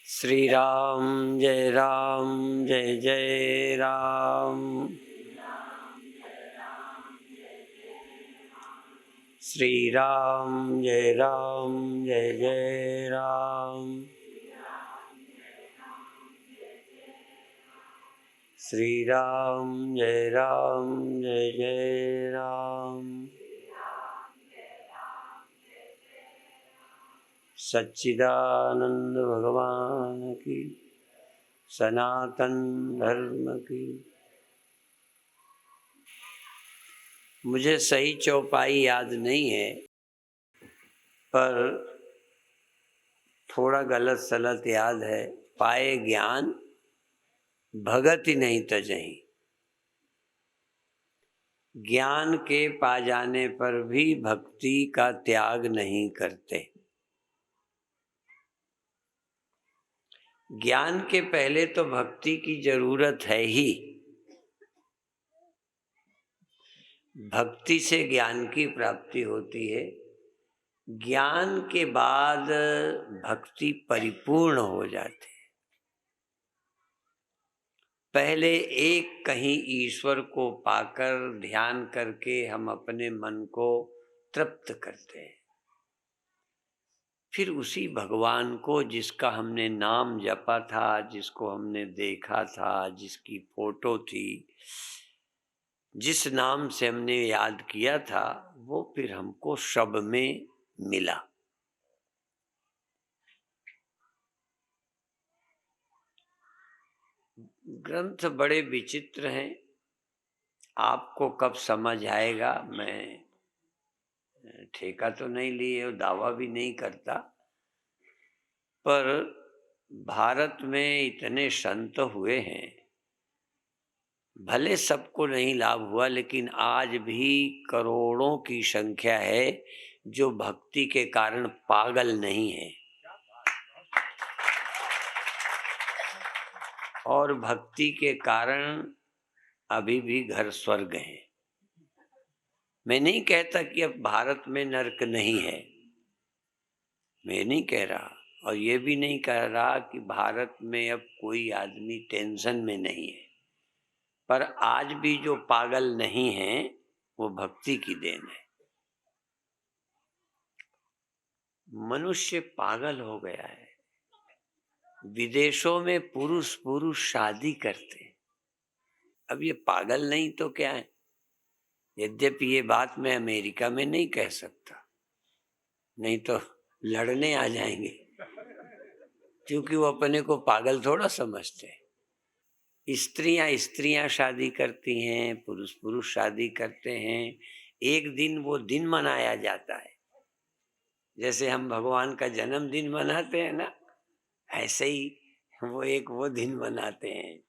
श्री राम जय जय राम। श्री राम जय जय राम। श्री राम जय जय राम। सच्चिदानंद भगवान की, सनातन धर्म की। मुझे सही चौपाई याद नहीं है, पर थोड़ा गलत सलत याद है। पाए ज्ञान भगत ही नहीं तजहीं। ज्ञान के पा जाने पर भी भक्ति का त्याग नहीं करते। ज्ञान के पहले तो भक्ति की जरूरत है ही। भक्ति से ज्ञान की प्राप्ति होती है। ज्ञान के बाद भक्ति परिपूर्ण हो जाती है। पहले एक कहीं ईश्वर को पाकर ध्यान करके हम अपने मन को तृप्त करते हैं। फिर उसी भगवान को, जिसका हमने नाम जपा था, जिसको हमने देखा था, जिसकी फोटो थी, जिस नाम से हमने याद किया था, वो फिर हमको शब में मिला। ग्रंथ बड़े विचित्र हैं। आपको कब समझ आएगा, मैं ठेका तो नहीं लिए और दावा भी नहीं करता, पर भारत में इतने संत हुए हैं, भले सबको नहीं लाभ हुआ, लेकिन आज भी करोड़ों की संख्या है जो भक्ति के कारण पागल नहीं है और भक्ति के कारण अभी भी घर स्वर्ग हैं। मैं नहीं कहता कि अब भारत में नरक नहीं है, मैं नहीं कह रहा, और ये भी नहीं कह रहा कि भारत में अब कोई आदमी टेंशन में नहीं है, पर आज भी जो पागल नहीं है वो भक्ति की देन है। मनुष्य पागल हो गया है। विदेशों में पुरुष पुरुष शादी करते हैं। अब ये पागल नहीं तो क्या है? यद्यपि ये बात मैं अमेरिका में नहीं कह सकता, नहीं तो लड़ने आ जाएंगे, क्योंकि वो अपने को पागल थोड़ा समझते हैं। स्त्रियां स्त्रियां शादी करती हैं, पुरुष पुरुष शादी करते हैं। एक दिन वो दिन मनाया जाता है, जैसे हम भगवान का जन्मदिन मनाते हैं ना, ऐसे ही वो दिन मनाते हैं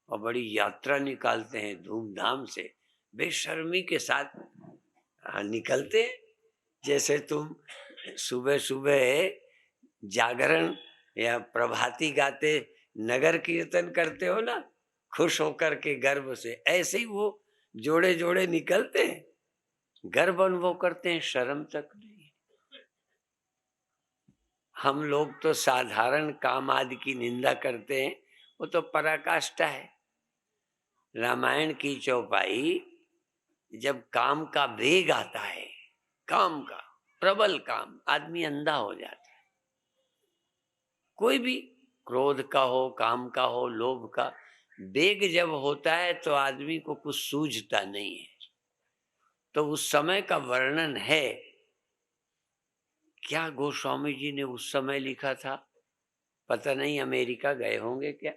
और बड़ी यात्रा निकालते हैं धूमधाम से, बेशर्मी के साथ निकलते हैं। जैसे तुम सुबह सुबह जागरण या प्रभाती गाते नगर कीर्तन करते हो ना, खुश होकर के गर्व से, ऐसे ही वो जोड़े जोड़े निकलते हैं, गर्व अनुभव करते हैं, शर्म तक नहीं। हम लोग तो साधारण काम आदि की निंदा करते हैं, वो तो पराकाष्ठा है। रामायण की चौपाई, जब काम का वेग आता है, काम का प्रबल काम, आदमी अंधा हो जाता है। कोई भी क्रोध का हो, काम का हो, लोभ का वेग जब होता है तो आदमी को कुछ सूझता नहीं है। तो उस समय का वर्णन है। क्या गोस्वामी जी ने उस समय लिखा था? पता नहीं, अमेरिका गए होंगे क्या?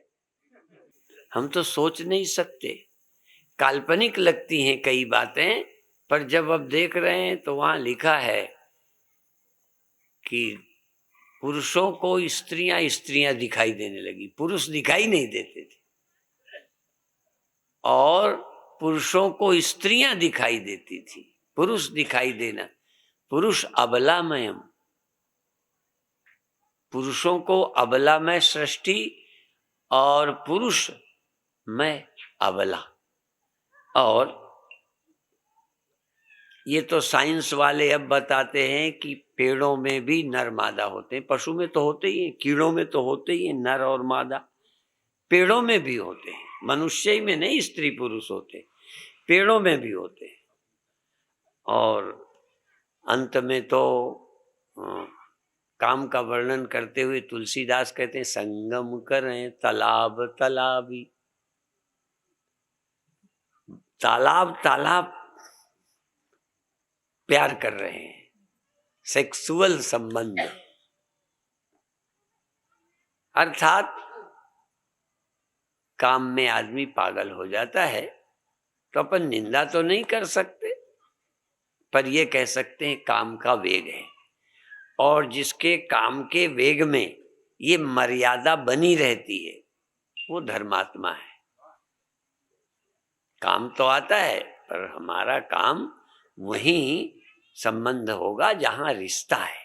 हम तो सोच नहीं सकते। काल्पनिक लगती हैं कई बातें, पर जब अब देख रहे हैं तो वहां लिखा है कि पुरुषों को स्त्रियां स्त्रियां दिखाई देने लगी, पुरुष दिखाई नहीं देते थे, और पुरुषों को स्त्रियां दिखाई देती थी। पुरुष दिखाई देना, पुरुष अबलामयम, पुरुषों को अबला में सृष्टि और पुरुष में अबला, और ये तो साइंस वाले अब बताते हैं कि पेड़ों में भी नर मादा होते हैं, पशु में तो होते ही हैं, कीड़ों में तो होते ही हैं नर और मादा, पेड़ों में भी होते हैं, मनुष्य ही में नहीं स्त्री पुरुष होते, पेड़ों में भी होते हैं। और अंत में तो काम का वर्णन करते हुए तुलसीदास कहते हैं संगम करें तालाब तालाबी। तालाब तालाब प्यार कर रहे हैं, सेक्सुअल संबंध, अर्थात काम में आदमी पागल हो जाता है तो अपन निंदा तो नहीं कर सकते, पर ये कह सकते हैं काम का वेग है, और जिसके काम के वेग में ये मर्यादा बनी रहती है वो धर्मात्मा है। काम तो आता है पर हमारा काम वहीं संबंध होगा जहां रिश्ता है।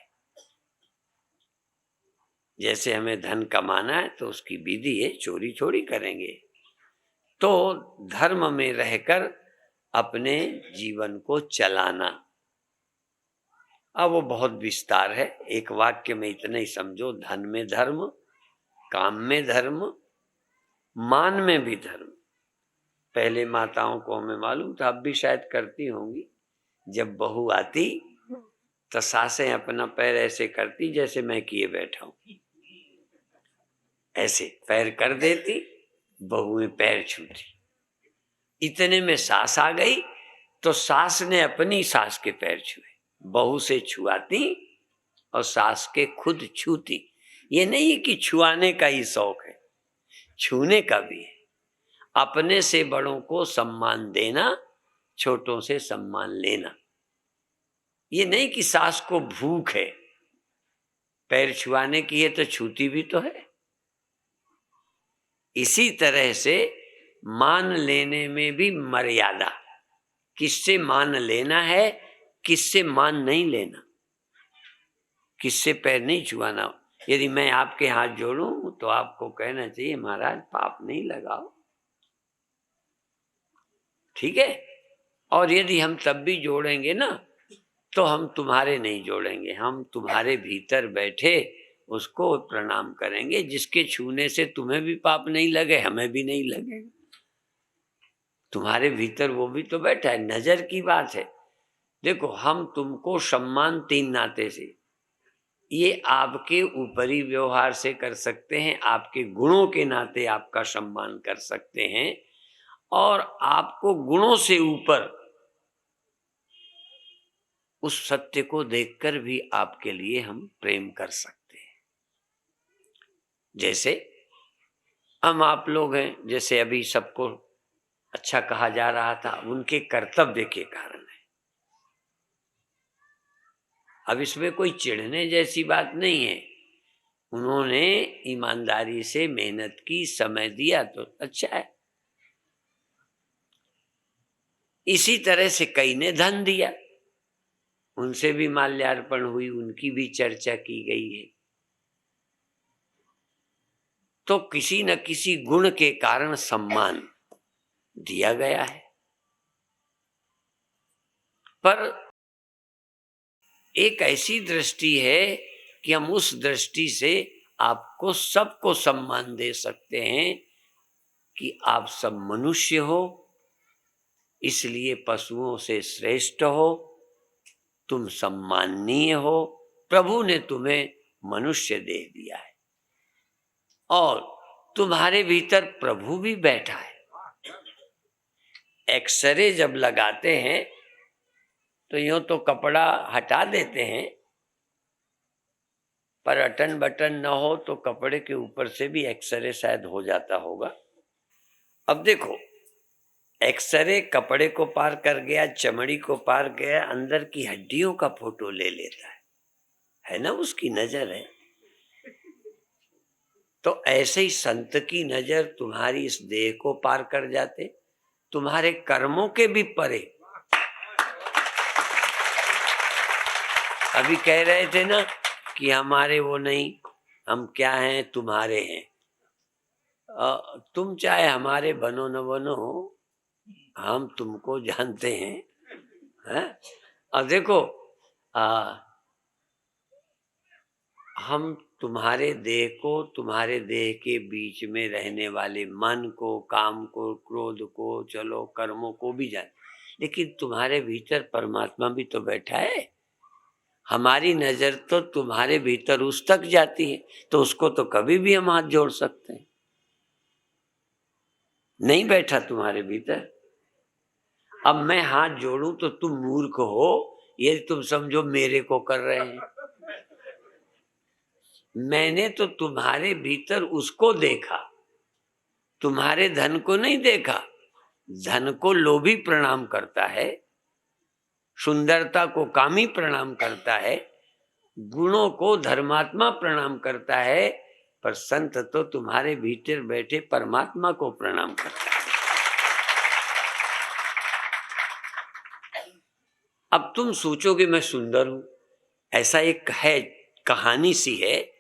जैसे हमें धन कमाना है तो उसकी विधि है, चोरी छोड़ी करेंगे। तो धर्म में रहकर अपने जीवन को चलाना, अब वो बहुत विस्तार है, एक वाक्य में इतना ही समझो, धन में धर्म, काम में धर्म, मान में भी धर्म। पहले माताओं को हमें मालूम था, अब भी शायद करती होंगी, जब बहू आती तो सासें अपना पैर ऐसे करती जैसे मैं किए बैठा हूं, ऐसे पैर कर देती, बहुएं पैर छूती। इतने में सास आ गई तो सास ने अपनी सास के पैर छुए, बहू से छुआती और सास के खुद छूती। ये नहीं कि छुआने का ही शौक है, छूने का भी है। अपने से बड़ों को सम्मान देना, छोटों से सम्मान लेना। ये नहीं कि सास को भूख है पैर छुआने की है तो छूती भी तो है। इसी तरह से मान लेने में भी मर्यादा, किससे मान लेना है, किससे मान नहीं लेना, किससे पैर नहीं छुआना। यदि मैं आपके हाथ जोड़ूं तो आपको कहना चाहिए महाराज पाप नहीं लगाओ, ठीक है। और यदि हम तब भी जोड़ेंगे ना तो हम तुम्हारे नहीं जोड़ेंगे, हम तुम्हारे भीतर बैठे उसको प्रणाम करेंगे, जिसके छूने से तुम्हें भी पाप नहीं लगे, हमें भी नहीं लगेगा। तुम्हारे भीतर वो भी तो बैठा है, नजर की बात है। देखो हम तुमको सम्मान तीन नाते से, ये आपके ऊपरी व्यवहार से कर सकते हैं, आपके गुणों के नाते आपका सम्मान कर सकते हैं, और आपको गुणों से ऊपर उस सत्य को देखकर भी आपके लिए हम प्रेम कर सकते हैं। जैसे हम आप लोग हैं, जैसे अभी सबको अच्छा कहा जा रहा था, उनके कर्तव्य के कारण है। अब इसमें कोई चिढ़ने जैसी बात नहीं है, उन्होंने ईमानदारी से मेहनत की, समय दिया तो अच्छा है। इसी तरह से कई ने धन दिया, उनसे भी माल्यार्पण हुई, उनकी भी चर्चा की गई है। तो किसी न किसी गुण के कारण सम्मान दिया गया है, पर एक ऐसी दृष्टि है कि हम उस दृष्टि से आपको सबको सम्मान दे सकते हैं कि आप सब मनुष्य हो, इसलिए पशुओं से श्रेष्ठ हो, तुम सम्माननीय हो, प्रभु ने तुम्हें मनुष्य दे दिया है और तुम्हारे भीतर प्रभु भी बैठा है। एक्सरे जब लगाते हैं तो यूं तो कपड़ा हटा देते हैं, पर अटन बटन न हो तो कपड़े के ऊपर से भी एक्सरे शायद हो जाता होगा। अब देखो, एक्सरे कपड़े को पार कर गया, चमड़ी को पार गया, अंदर की हड्डियों का फोटो ले लेता है ना, उसकी नजर है। तो ऐसे ही संत की नजर तुम्हारी इस देह को पार कर जाते, तुम्हारे कर्मों के भी परे। अभी कह रहे थे ना कि हमारे वो नहीं, हम क्या हैं, तुम्हारे हैं। तुम चाहे हमारे बनो न बनो, हम तुमको जानते हैं, है? अब देखो, आ, हम तुम्हारे देह को, तुम्हारे देह के बीच में रहने वाले मन को, काम को, क्रोध को, चलो कर्मों को भी जान, लेकिन तुम्हारे भीतर परमात्मा भी तो बैठा है। हमारी नजर तो तुम्हारे भीतर उस तक जाती है, तो उसको तो कभी भी हम हाथ जोड़ सकते हैं। नहीं बैठा तुम्हारे भीतर। अब मैं हाथ जोड़ूं तो तुम मूर्ख हो, ये तुम समझो मेरे को कर रहे हैं। मैंने तो तुम्हारे भीतर उसको देखा, तुम्हारे धन को नहीं देखा। धन को लोभी प्रणाम करता है, सुंदरता को कामी प्रणाम करता है, गुणों को धर्मात्मा प्रणाम करता है, पर संत तो तुम्हारे भीतर बैठे परमात्मा को प्रणाम करता है। अब तुम सोचोगे मैं सुंदर हूं, ऐसा एक है, कहानी सी है,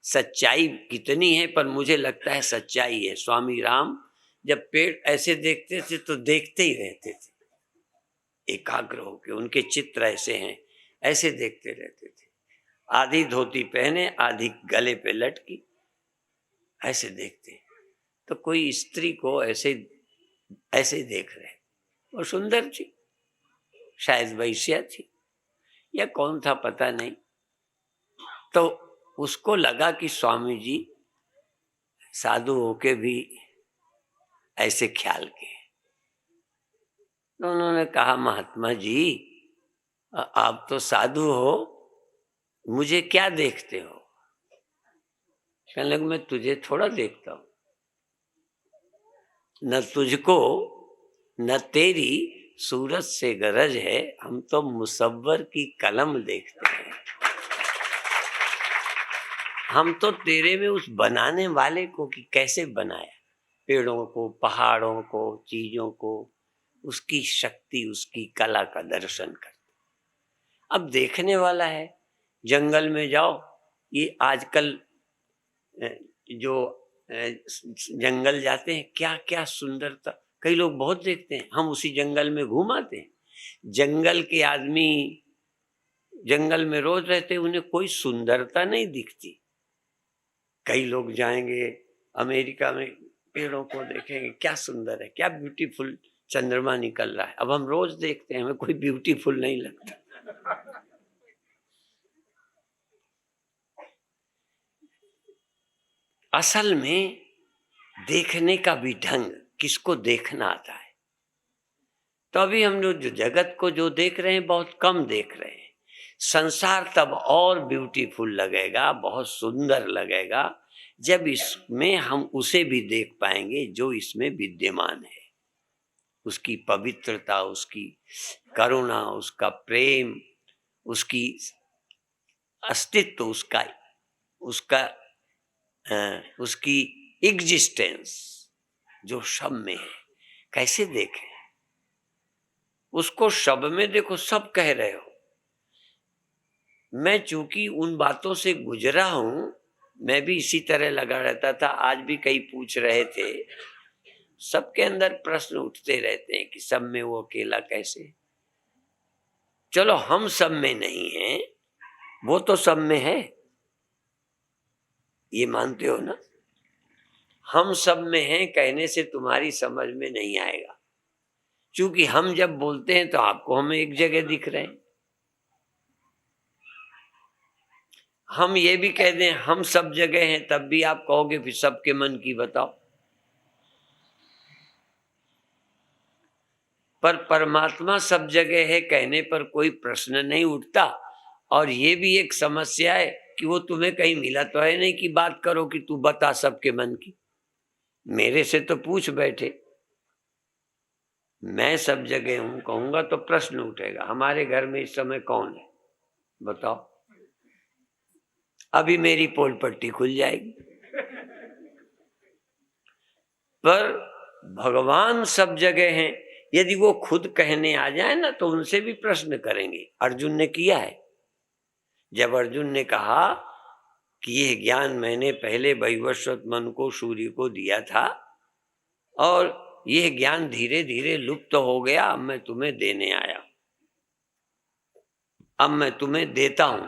सच्चाई कितनी है पर मुझे लगता है सच्चाई है। स्वामी राम जब पेड़ ऐसे देखते थे तो देखते ही रहते थे, एकाग्र होके, उनके चित्र ऐसे हैं, ऐसे देखते रहते थे। आधी धोती पहने, आधी गले पे लटकी, ऐसे देखते। तो कोई स्त्री को ऐसे ऐसे देख रहे, वो सुंदर थी, शायद वैश्या थी या कौन था पता नहीं। तो उसको लगा कि स्वामी जी साधु होके भी ऐसे ख्याल के। तो उन्होंने कहा महात्मा जी आप तो साधु हो, मुझे क्या देखते हो? कहने लगे मैं तुझे थोड़ा देखता हूं, न तुझको न तेरी सूरत से गरज है, हम तो मुसव्वर की कलम देखते हैं। हम तो तेरे में उस बनाने वाले को कि कैसे बनाया, पेड़ों को, पहाड़ों को, चीजों को, उसकी शक्ति, उसकी कला का दर्शन करते। अब देखने वाला है, जंगल में जाओ, ये आजकल जो जंगल जाते हैं, क्या क्या सुंदरता, कई लोग बहुत देखते हैं, हम उसी जंगल में घूम आते हैं। जंगल के आदमी जंगल में रोज रहते, उन्हें कोई सुंदरता नहीं दिखती। कई लोग जाएंगे अमेरिका में, पेड़ों को देखेंगे, क्या सुंदर है, क्या ब्यूटीफुल चंद्रमा निकल रहा है। अब हम रोज देखते हैं, हमें कोई ब्यूटीफुल नहीं लगता। असल में देखने का भी ढंग, किसको देखना आता है। तो अभी हम लोग जो जगत को जो देख रहे हैं बहुत कम देख रहे हैं। संसार तब और ब्यूटीफुल लगेगा, बहुत सुंदर लगेगा, जब इसमें हम उसे भी देख पाएंगे जो इसमें विद्यमान है। उसकी पवित्रता, उसकी करुणा, उसका प्रेम, उसकी अस्तित्व, उसका उसका उसकी एग्जिस्टेंस जो सब में है, कैसे देखें उसको? सब में देखो, सब कह रहे हो। मैं चूंकि उन बातों से गुजरा हूं, मैं भी इसी तरह लगा रहता था। आज भी कई पूछ रहे थे, सबके अंदर प्रश्न उठते रहते हैं कि सब में वो अकेला कैसे। चलो हम सब में नहीं हैं, वो तो सब में है, ये मानते हो ना? हम सब में हैं कहने से तुम्हारी समझ में नहीं आएगा, क्योंकि हम जब बोलते हैं तो आपको हम एक जगह दिख रहे हैं। हम ये भी कह दें हम सब जगह हैं, तब भी आप कहोगे फिर सबके मन की बताओ। पर परमात्मा सब जगह है कहने पर कोई प्रश्न नहीं उठता। और ये भी एक समस्या है कि वो तुम्हें कहीं मिला तो है नहीं कि बात करो कि तू बता सबके मन की। मेरे से तो पूछ बैठे, मैं सब जगह हूं कहूंगा तो प्रश्न उठेगा, हमारे घर में इस समय कौन है बताओ? अभी मेरी पोल पट्टी खुल जाएगी। पर भगवान सब जगह हैं, यदि वो खुद कहने आ जाए ना तो उनसे भी प्रश्न करेंगे। अर्जुन ने किया है, जब अर्जुन ने कहा कि यह ज्ञान मैंने पहले वैवस्वत मन को, सूर्य को दिया था, और यह ज्ञान धीरे धीरे लुप्त हो गया, अब मैं तुम्हें देने आया। अब मैं तुम्हें देता हूं।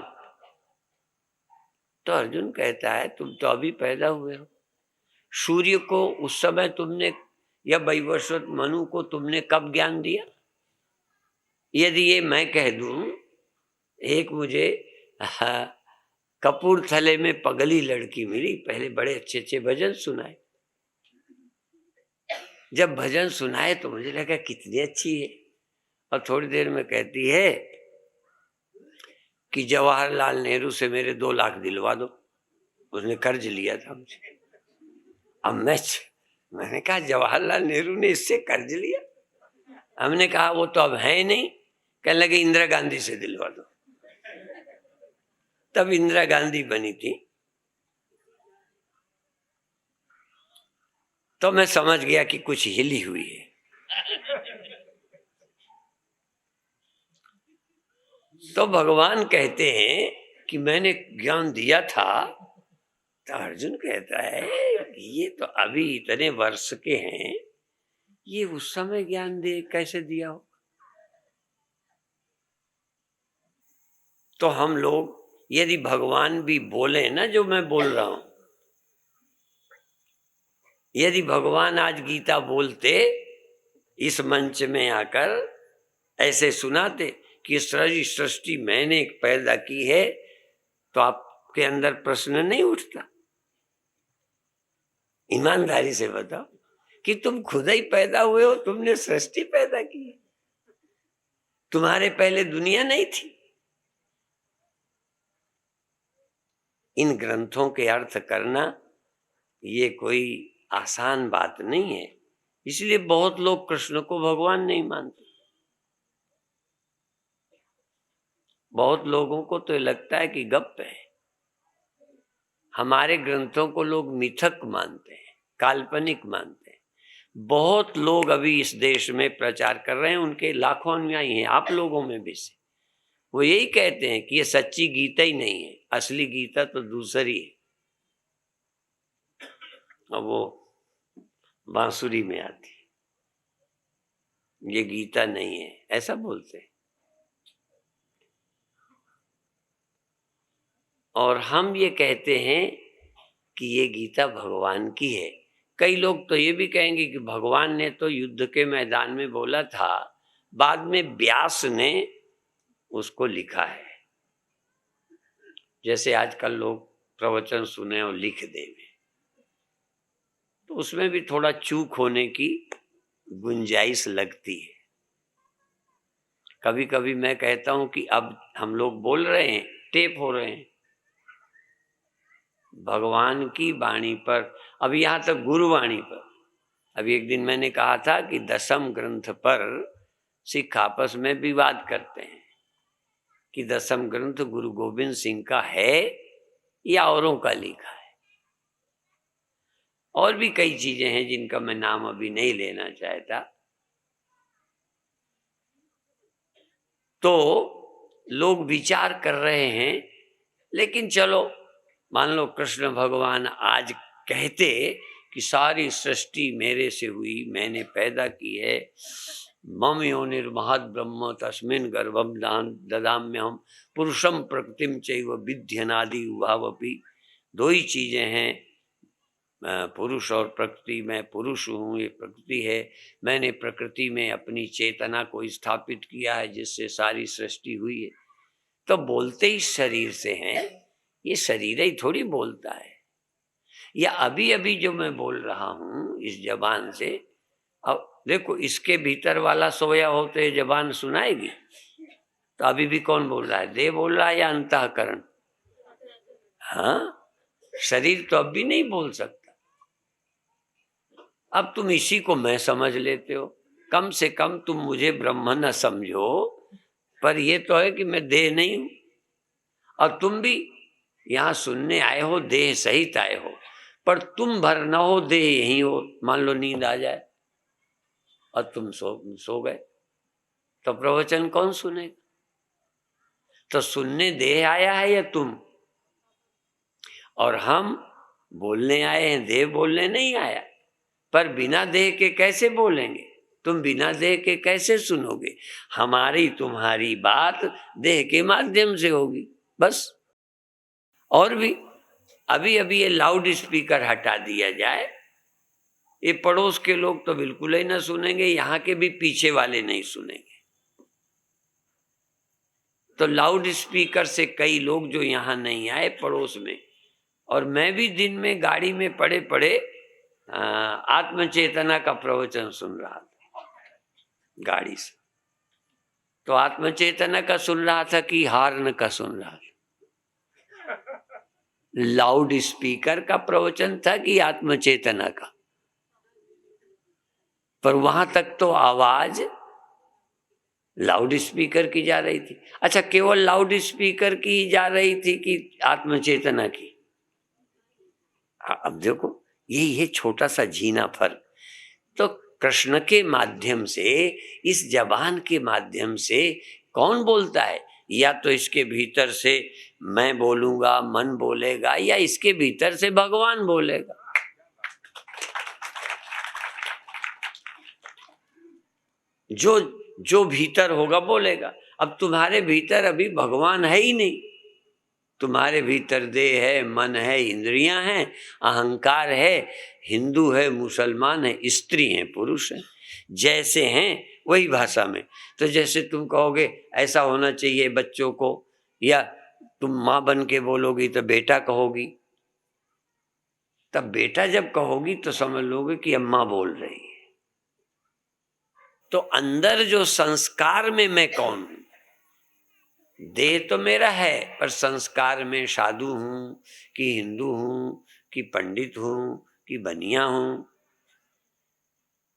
तो अर्जुन कहता है तुम तो अभी पैदा हुए हो, सूर्य को उस समय तुमने या वैवस्वत मनु को तुमने कब ज्ञान दिया? यदि ये मैं कह दूं, एक मुझे कपूरथले में पगली लड़की मिली, पहले बड़े अच्छे अच्छे भजन सुनाए। जब भजन सुनाए तो मुझे लगा कितनी अच्छी है, और थोड़ी देर में कहती है कि जवाहरलाल नेहरू से मेरे 2 लाख दिलवा दो, उसने कर्ज लिया था हमसे। अब मैंने कहा जवाहरलाल नेहरू ने इससे कर्ज लिया? हमने कहा वो तो अब है नहीं। कहने लगे इंदिरा गांधी से दिलवा दो। तब इंदिरा गांधी बनी थी। तो मैं समझ गया कि कुछ हिली हुई है। तो भगवान कहते हैं कि मैंने ज्ञान दिया था। तो अर्जुन कहता है ये तो अभी इतने वर्ष के हैं, ये उस समय ज्ञान दे कैसे दिया हो? तो हम लोग यदि भगवान भी बोले ना जो मैं बोल रहा हूं, यदि भगवान आज गीता बोलते, इस मंच में आकर ऐसे सुनाते कि सृष्टि मैंने पैदा की है, तो आपके अंदर प्रश्न नहीं उठता? ईमानदारी से बताओ कि तुम खुद ही पैदा हुए हो, तुमने सृष्टि पैदा की है, तुम्हारे पहले दुनिया नहीं थी। इन ग्रंथों के अर्थ करना ये कोई आसान बात नहीं है, इसलिए बहुत लोग कृष्ण को भगवान नहीं मानते। बहुत लोगों को तो लगता है कि गप है। हमारे ग्रंथों को लोग मिथक मानते हैं, काल्पनिक मानते हैं। बहुत लोग अभी इस देश में प्रचार कर रहे हैं, उनके लाखों अनुयायी हैं, आप लोगों में भी से। वो यही कहते हैं कि ये सच्ची गीता ही नहीं है, असली गीता तो दूसरी है, और वो बांसुरी में आती है, ये गीता नहीं है, ऐसा बोलते हैं। और हम ये कहते हैं कि ये गीता भगवान की है। कई लोग तो ये भी कहेंगे कि भगवान ने तो युद्ध के मैदान में बोला था, बाद में व्यास ने उसको लिखा है। जैसे आजकल लोग प्रवचन सुने और लिख देंगे, तो उसमें भी थोड़ा चूक होने की गुंजाइश लगती है। कभी कभी मैं कहता हूं कि अब हम लोग बोल रहे हैं, टेप हो रहे हैं भगवान की वाणी पर, अब यहाँ तक गुरुवाणी पर। अभी एक दिन मैंने कहा था कि 10वें ग्रंथ पर सिख आपस में विवाद करते हैं कि 10वां ग्रंथ गुरु गोविंद सिंह का है या औरों का लिखा है। और भी कई चीजें हैं जिनका मैं नाम अभी नहीं लेना चाहता। तो लोग विचार कर रहे हैं, लेकिन चलो मान लो कृष्ण भगवान आज कहते कि सारी सृष्टि मेरे से हुई, मैंने पैदा की है, मम योनिर्महद् ब्रह्म तस्मिन् गर्भम ददाम्यहम् पुरुषम प्रकृतिम चैव विध्यनादि उभावपि। 2 ही चीजें हैं, पुरुष और प्रकृति। मैं पुरुष हूँ, ये प्रकृति है। मैंने प्रकृति में अपनी चेतना को स्थापित किया है जिससे सारी सृष्टि हुई है। तो बोलते ही शरीर से हैं, ये शरीर ही थोड़ी बोलता है। या अभी अभी जो मैं बोल रहा हूँ इस जबान से, अब देखो इसके भीतर वाला सोया हो तो ये जबान सुनाएगी। तो अभी भी कौन बोल रहा है, देह बोल रहा है या अंतःकरण? हाँ, शरीर तो अब भी नहीं बोल सकता। अब तुम इसी को मैं समझ लेते हो, कम से कम तुम मुझे ब्रह्म न समझो, पर ये तो है कि मैं देह नहीं हूं। और तुम भी यहाँ सुनने आए हो, देह सहित आए हो, पर तुम भर न हो, देह यही हो। मान लो नींद आ जाए और तुम सो गए, तो प्रवचन कौन सुनेगा? तो सुनने देह आया है या तुम? और हम बोलने आए हैं, देह बोलने नहीं आया। पर बिना देह के कैसे बोलेंगे? तुम बिना देह के कैसे सुनोगे? हमारी तुम्हारी बात देह के माध्यम से होगी, बस। और भी अभी अभी ये लाउड स्पीकर हटा दिया जाए, ये पड़ोस के लोग तो बिल्कुल ही ना सुनेंगे, यहाँ के भी पीछे वाले नहीं सुनेंगे। तो लाउड स्पीकर से कई लोग जो यहाँ नहीं आए पड़ोस में, और मैं भी दिन में गाड़ी में पड़े पड़े आत्मचेतना का प्रवचन सुन रहा था गाड़ी से। तो आत्मचेतना का सुन रहा था कि हार्न का सुन रहा था? लाउड स्पीकर का प्रवचन था कि आत्मचेतना का? पर वहां तक तो आवाज लाउड स्पीकर की जा रही थी। अच्छा, केवल लाउड स्पीकर की जा रही थी कि आत्मचेतना की? अब देखो, ये छोटा सा झीना फर्क। तो कृष्ण के माध्यम से, इस जबान के माध्यम से कौन बोलता है? या तो इसके भीतर से मैं बोलूंगा, मन बोलेगा, या इसके भीतर से भगवान बोलेगा। जो भीतर होगा बोलेगा। अब तुम्हारे भीतर अभी भगवान है ही नहीं। तुम्हारे भीतर देह है, मन है, इंद्रियां हैं, अहंकार है, हिंदू है, मुसलमान है, स्त्री है, पुरुष है, जैसे हैं वही भाषा में। तो जैसे तुम कहोगे ऐसा होना चाहिए बच्चों को, या तुम माँ बन के बोलोगी तो बेटा कहोगी, तब बेटा जब कहोगी तो समझ लोगे कि अम्मा बोल रही है। तो अंदर जो संस्कार में मैं कौन हूं? देह तो मेरा है, पर संस्कार में साधु हूं कि हिंदू हूं कि पंडित हूं कि बनिया हूं,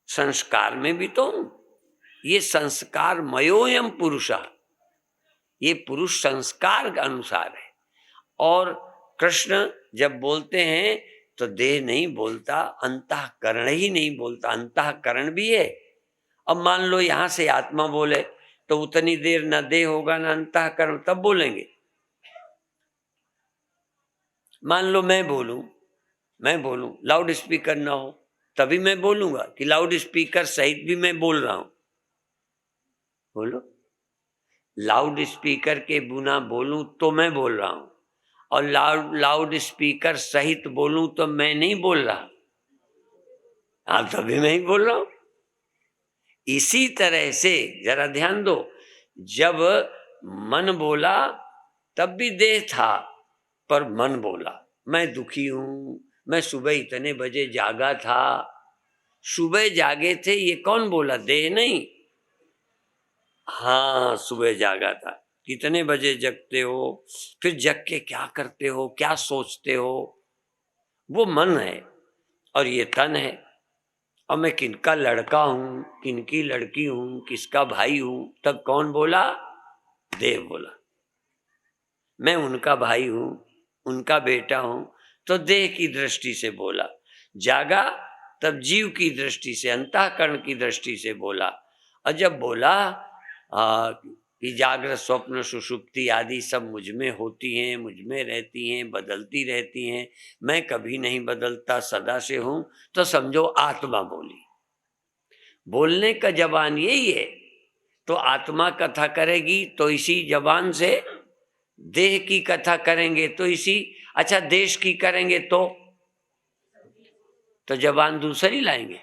संस्कार में भी तो हूं। ये संस्कार मयोयम पुरुषा, ये पुरुष संस्कार के अनुसार है। और कृष्ण जब बोलते हैं तो देह नहीं बोलता, अंतःकरण ही नहीं बोलता, अंतःकरण भी है। अब मान लो यहां से आत्मा बोले तो उतनी देर न देह होगा न अंतःकरण, तब बोलेंगे। मान लो मैं बोलूं लाउड स्पीकर ना हो, तभी मैं बोलूंगा कि लाउड स्पीकर सहित भी मैं बोल रहा हूं? बोलो, लाउड स्पीकर के बिना बोलूं तो मैं बोल रहा हूं, और लाउड स्पीकर सहित बोलूं तो मैं नहीं बोल रहा। आप तभी मैं ही बोल रहा हूं। इसी तरह से जरा ध्यान दो, जब मन बोला तब भी देह था, पर मन बोला मैं दुखी हूं, मैं सुबह इतने बजे जागा था। सुबह जागे थे, ये कौन बोला? देह नहीं। हाँ, सुबह जागा था। कितने बजे जगते हो, फिर जग के क्या करते हो, क्या सोचते हो, वो मन है। और ये तन है। और मैं किनका लड़का हूं, किनकी लड़की हूं, किसका भाई हूं, तब कौन बोला? देव बोला। मैं उनका भाई हूं, उनका बेटा हूं, तो देह की दृष्टि से बोला। जागा तब जीव की दृष्टि से, अंतःकरण की दृष्टि से बोला। और जब बोला कि जागृत स्वप्न सुषुप्ति आदि सब मुझ में होती हैं, मुझ में रहती हैं, बदलती रहती हैं, मैं कभी नहीं बदलता, सदा से हूं, तो समझो आत्मा बोली। बोलने का जबान यही है। तो आत्मा कथा करेगी तो इसी जबान से, देह की कथा करेंगे तो इसी, अच्छा देश की करेंगे तो जबान दूसरी लाएंगे।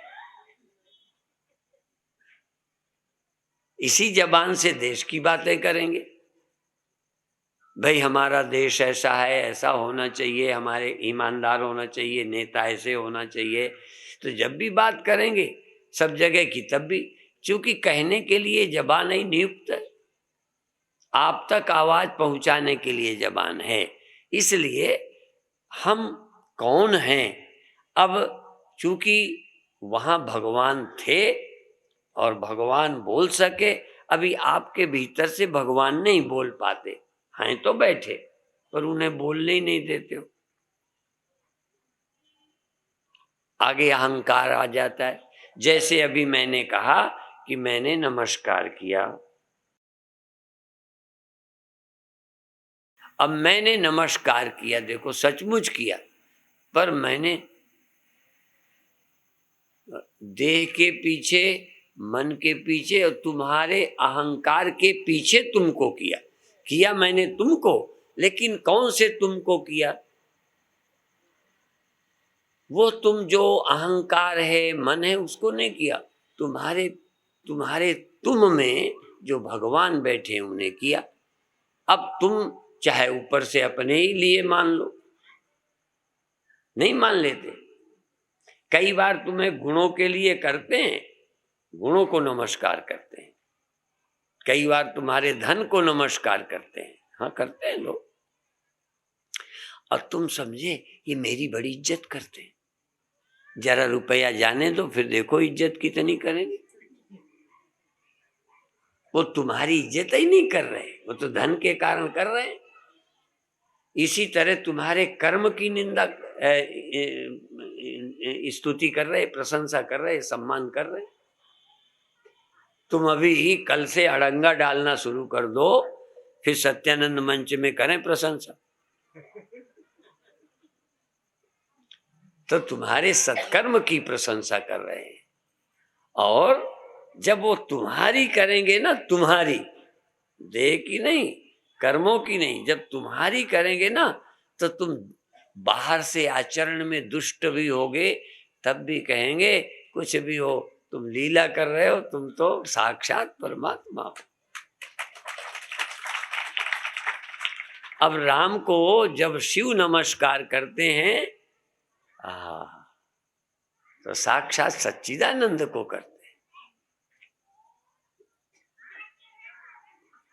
इसी जबान से देश की बातें करेंगे। भाई हमारा देश ऐसा है, ऐसा होना चाहिए, हमारे ईमानदार होना चाहिए, नेता ऐसे होना चाहिए। तो जब भी बात करेंगे सब जगह की, तब भी, क्योंकि कहने के लिए जबान ही नियुक्त है, आप तक आवाज पहुंचाने के लिए जबान है। इसलिए हम कौन हैं? अब चूंकि वहां भगवान थे और भगवान बोल सके, अभी आपके भीतर से भगवान नहीं बोल पाते हैं, तो बैठे, पर उन्हें बोलने ही नहीं देते हो। आगे अहंकार आ जाता है। जैसे अभी मैंने कहा कि मैंने नमस्कार किया, अब मैंने नमस्कार किया, देखो सचमुच किया, पर मैंने देह के पीछे मन के पीछे और तुम्हारे अहंकार के पीछे तुमको किया। किया मैंने तुमको, लेकिन कौन से तुमको किया? वो तुम जो अहंकार है, मन है, उसको नहीं किया। तुम्हारे तुम्हारे तुम में जो भगवान बैठे उन्हें किया। अब तुम चाहे ऊपर से अपने ही लिए मान लो, नहीं मान लेते। कई बार तुम्हें गुणों के लिए करते हैं, गुणों को नमस्कार करते हैं। कई बार तुम्हारे धन को नमस्कार करते हैं, हाँ करते हैं लोग। और तुम समझे ये मेरी बड़ी इज्जत करते हैं। जरा रुपया जाने दो, फिर देखो इज्जत कितनी करेंगे। वो तुम्हारी इज्जत ही नहीं कर रहे, वो तो धन के कारण कर रहे हैं। इसी तरह तुम्हारे कर्म की निंदा, स्तुति कर रहे, प्रशंसा कर रहे, सम्मान कर रहे। तुम अभी कल से अड़ंगा डालना शुरू कर दो, फिर सत्यानंद मंच में करें प्रशंसा। तो तुम्हारे सत्कर्म की प्रशंसा कर रहे हैं। और जब वो तुम्हारी करेंगे ना, तुम्हारी देह की नहीं, कर्मों की नहीं, जब तुम्हारी करेंगे ना, तो तुम बाहर से आचरण में दुष्ट भी होगे, तब भी कहेंगे कुछ भी हो, तुम लीला कर रहे हो, तुम तो साक्षात परमात्मा हो। अब राम को जब शिव नमस्कार करते हैं, तो साक्षात सच्चिदानंद को करते हैं।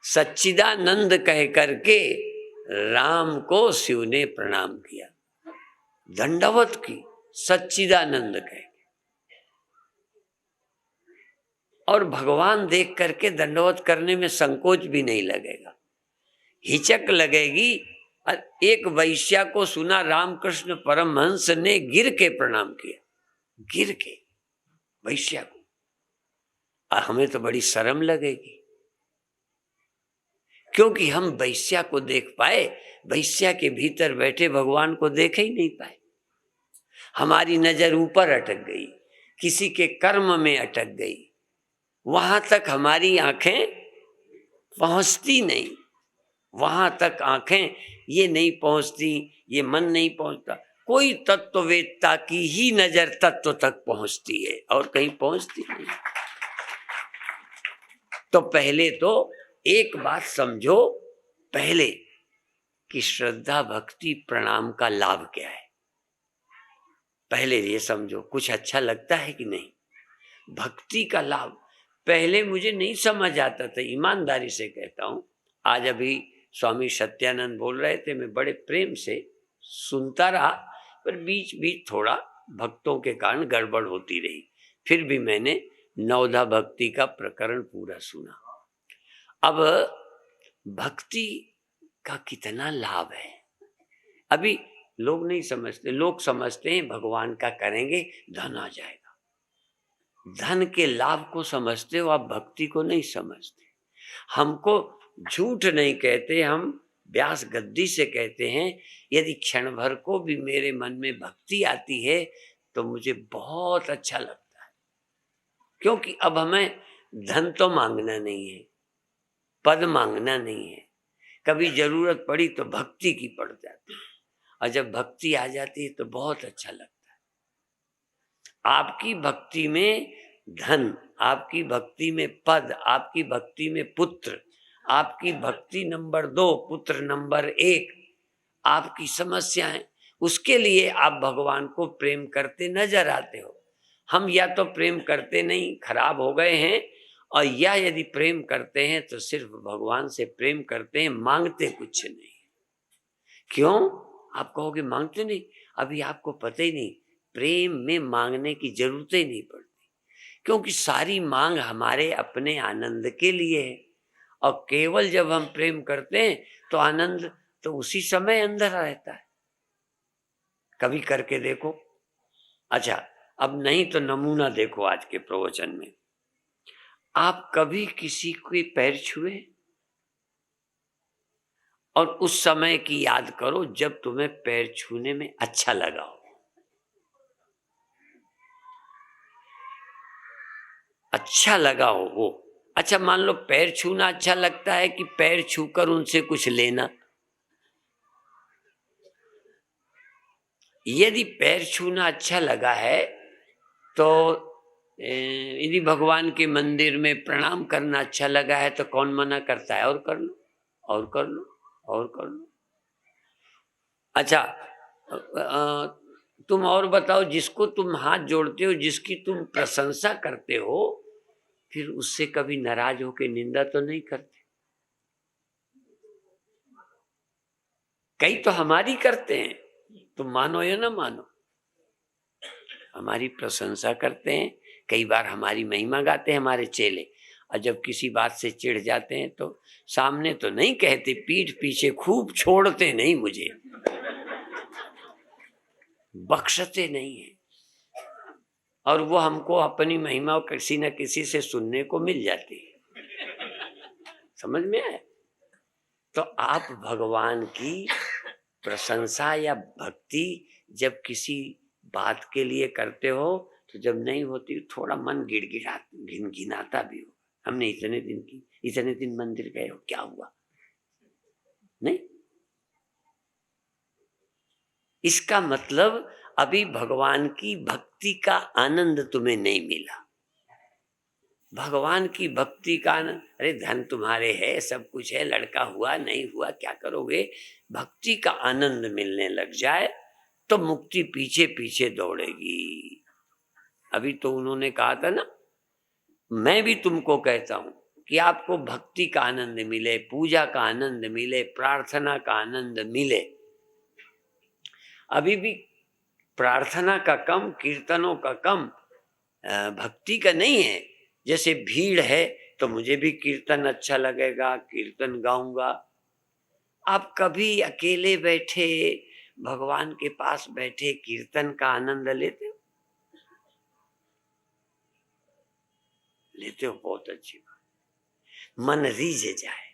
सच्चिदानंद कह करके राम को शिव ने प्रणाम किया, दंडवत की, सच्चिदानंद कह। और भगवान देख करके दंडवत करने में संकोच भी नहीं लगेगा, हिचक लगेगी। एक वैश्या को सुना रामकृष्ण परमहंस ने गिर के प्रणाम किया, गिर के वैश्या को। और हमें तो बड़ी शर्म लगेगी, क्योंकि हम वैश्या को देख पाए, वैश्या के भीतर बैठे भगवान को देख ही नहीं पाए। हमारी नजर ऊपर अटक गई, किसी के कर्म में अटक गई, वहां तक हमारी आंखें पहुंचती नहीं, वहां तक आंखें ये नहीं पहुंचती, ये मन नहीं पहुंचता। कोई तत्ववेत्ता की ही नजर तत्व तक पहुंचती है और कहीं पहुंचती नहीं। तो पहले तो एक बात समझो, पहले कि श्रद्धा भक्ति प्रणाम का लाभ क्या है, पहले ये समझो। कुछ अच्छा लगता है कि नहीं? भक्ति का लाभ पहले मुझे नहीं समझ आता था, ईमानदारी से कहता हूं। आज अभी स्वामी सत्यानंद बोल रहे थे, मैं बड़े प्रेम से सुनता रहा, पर बीच बीच थोड़ा भक्तों के कारण गड़बड़ होती रही। फिर भी मैंने नवधा भक्ति का प्रकरण पूरा सुना। अब भक्ति का कितना लाभ है, अभी लोग नहीं समझते। लोग समझते हैं भगवान का करेंगे धन आ जाएगा, धन के लाभ को समझते हो, आप भक्ति को नहीं समझते। हमको झूठ नहीं कहते, हम व्यास गद्दी से कहते हैं, यदि क्षण भर को भी मेरे मन में भक्ति आती है तो मुझे बहुत अच्छा लगता है। क्योंकि अब हमें धन तो मांगना नहीं है, पद मांगना नहीं है, कभी जरूरत पड़ी तो भक्ति की पड़ जाती है, और जब भक्ति आ जाती है तो बहुत अच्छा लगता है। आपकी भक्ति में धन, आपकी भक्ति में पद, आपकी भक्ति में पुत्र, आपकी भक्ति नंबर 2, पुत्र नंबर 1, आपकी समस्याएं, उसके लिए आप भगवान को प्रेम करते नजर आते हो। हम या तो प्रेम करते नहीं, खराब हो गए हैं, और या यदि प्रेम करते हैं तो सिर्फ भगवान से प्रेम करते हैं, मांगते कुछ नहीं। क्यों? आप कहोगे मांगते नहीं, अभी आपको पता ही नहीं, प्रेम में मांगने की जरूरत ही नहीं पड़ती, क्योंकि सारी मांग हमारे अपने आनंद के लिए है। और केवल जब हम प्रेम करते हैं तो आनंद तो उसी समय अंदर रहता है। कभी करके देखो। अच्छा, अब नहीं तो नमूना देखो आज के प्रवचन में। आप कभी किसी के पैर छुए और उस समय की याद करो जब तुम्हें पैर छूने में अच्छा लगा हो। अच्छा लगा हो वो। अच्छा मान लो पैर छूना अच्छा लगता है कि पैर छूकर उनसे कुछ लेना? यदि पैर छूना अच्छा लगा है तो यदि भगवान के मंदिर में प्रणाम करना अच्छा लगा है तो कौन मना करता है? और कर लो, और कर लो, और कर लो। अच्छा तुम और बताओ, जिसको तुम हाथ जोड़ते हो, जिसकी तुम प्रशंसा करते हो, फिर उससे कभी नाराज होकर निंदा तो नहीं करते? कई तो हमारी करते हैं, तुम मानो या ना मानो, हमारी प्रशंसा करते हैं, कई बार हमारी महिमा गाते हैं हमारे चेले। और जब किसी बात से चिढ़ जाते हैं तो सामने तो नहीं कहते, पीठ पीछे खूब छोड़ते नहीं, मुझे बख्शते नहीं है, और वो हमको अपनी महिमा किसी न किसी से सुनने को मिल जाती है। समझ में आया? तो आप भगवान की प्रशंसा या भक्ति जब किसी बात के लिए करते हो तो जब नहीं होती थोड़ा मन गिड़गिड़ा घिनघिनाता भी हो। हमने इतने दिन मंदिर गए हो, क्या हुआ? नहीं, इसका मतलब अभी भगवान की भक्ति का आनंद तुम्हें नहीं मिला। भगवान की भक्ति का आनंद, अरे धन तुम्हारे है, सब कुछ है, लड़का हुआ नहीं हुआ क्या करोगे? भक्ति का आनंद मिलने लग जाए तो मुक्ति पीछे पीछे दौड़ेगी। अभी तो उन्होंने कहा था ना, मैं भी तुमको कहता हूं कि आपको भक्ति का आनंद मिले, पूजा का आनंद मिले, प्रार्थना का आनंद मिले। अभी भी प्रार्थना का कम, कीर्तनों का कम, भक्ति का नहीं है। जैसे भीड़ है तो मुझे भी कीर्तन अच्छा लगेगा, कीर्तन गाऊंगा। आप कभी अकेले बैठे भगवान के पास बैठे कीर्तन का आनंद लेते हो? लेते हो, बहुत अच्छी बात। मन रीझ जाए,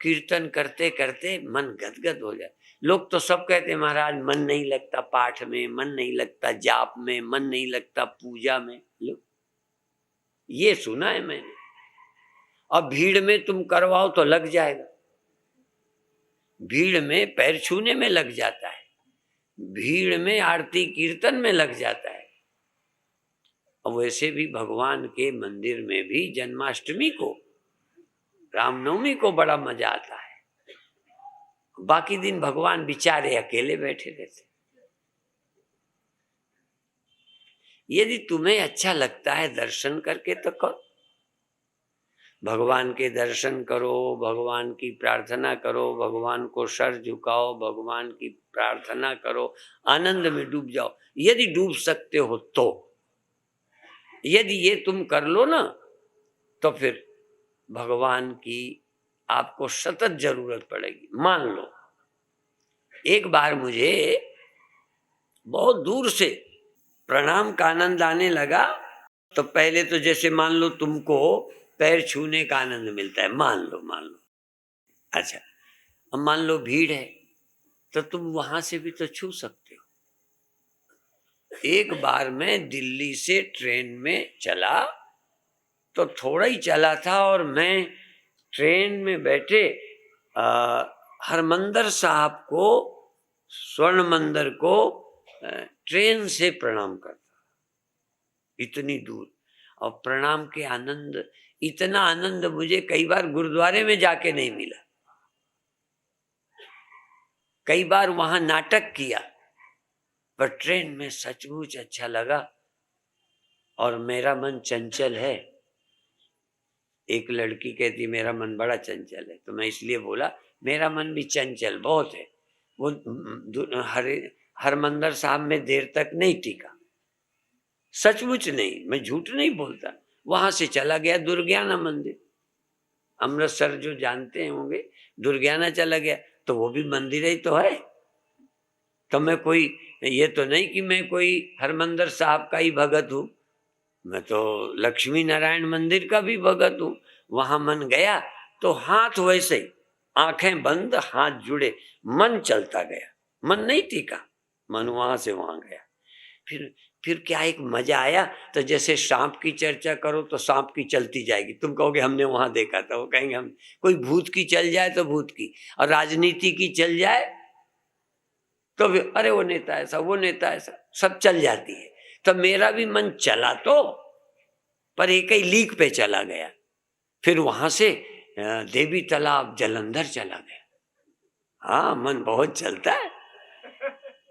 कीर्तन करते करते मन गदगद हो जाए। लोग तो सब कहते महाराज मन नहीं लगता पाठ में, मन नहीं लगता जाप में, मन नहीं लगता पूजा में। लो, ये सुना है मैंने। अब भीड़ में तुम करवाओ तो लग जाएगा, भीड़ में पैर छूने में लग जाता है, भीड़ में आरती कीर्तन में लग जाता है। और वैसे भी भगवान के मंदिर में भी जन्माष्टमी को, रामनवमी को बड़ा मजा आता है। बाकी दिन भगवान बेचारे अकेले बैठे रहते। यदि तुम्हें अच्छा लगता है दर्शन करके तो करो, भगवान के दर्शन करो, भगवान की प्रार्थना करो, भगवान को सर झुकाओ, भगवान की प्रार्थना करो, आनंद में डूब जाओ यदि डूब सकते हो तो। यदि ये तुम कर लो ना तो फिर भगवान की आपको सतत जरूरत पड़ेगी। मान लो एक बार मुझे बहुत दूर से प्रणाम का आनंद आने लगा, तो पहले तो जैसे मान लो तुमको पैर छूने का आनंद मिलता है, मान लो। अच्छा, अब मान लो भीड़ है तो तुम वहां से भी तो छू सकते हो। एक बार मैं दिल्ली से ट्रेन में चला तो थोड़ा ही चला था और मैं ट्रेन में बैठे हरमंदिर साहब को, स्वर्ण मंदिर को ट्रेन से प्रणाम करता, इतनी दूर। और प्रणाम के आनंद, इतना आनंद मुझे कई बार गुरुद्वारे में जाके नहीं मिला। कई बार वहां नाटक किया, पर ट्रेन में सचमुच अच्छा लगा। और मेरा मन चंचल है। एक लड़की कहती मेरा मन बड़ा चंचल है, तो मैं इसलिए बोला मेरा मन भी चंचल बहुत है। वो हरमंदिर साहब में देर तक नहीं टिका, सचमुच नहीं, मैं झूठ नहीं बोलता। वहां से चला गया दुर्गाना मंदिर, अमृतसर जो जानते होंगे, दुर्गाना चला गया, तो वो भी मंदिर ही तो है। तो मैं कोई, ये तो नहीं कि मैं कोई हरमंदिर साहब का ही भगत हूँ, मैं तो लक्ष्मी नारायण मंदिर का भी भगत हूँ। वहां मन गया तो हाथ वैसे ही, आंखें बंद, हाथ जुड़े, मन चलता गया, मन नहीं टिका, मन वहां से वहां गया। फिर क्या एक मजा आया। तो जैसे सांप की चर्चा करो तो सांप की चलती जाएगी, तुम कहोगे हमने वहां देखा था, वो कहेंगे हम। कोई भूत की चल जाए तो भूत की, और राजनीति की चल जाए तो अरे वो नेता ऐसा, वो नेता ऐसा, सब चल जाती है। तो मेरा भी मन चला तो, पर एक ही लीक पे चला गया। फिर वहां से देवी तालाब जलंधर चला गया। हाँ, मन बहुत चलता है।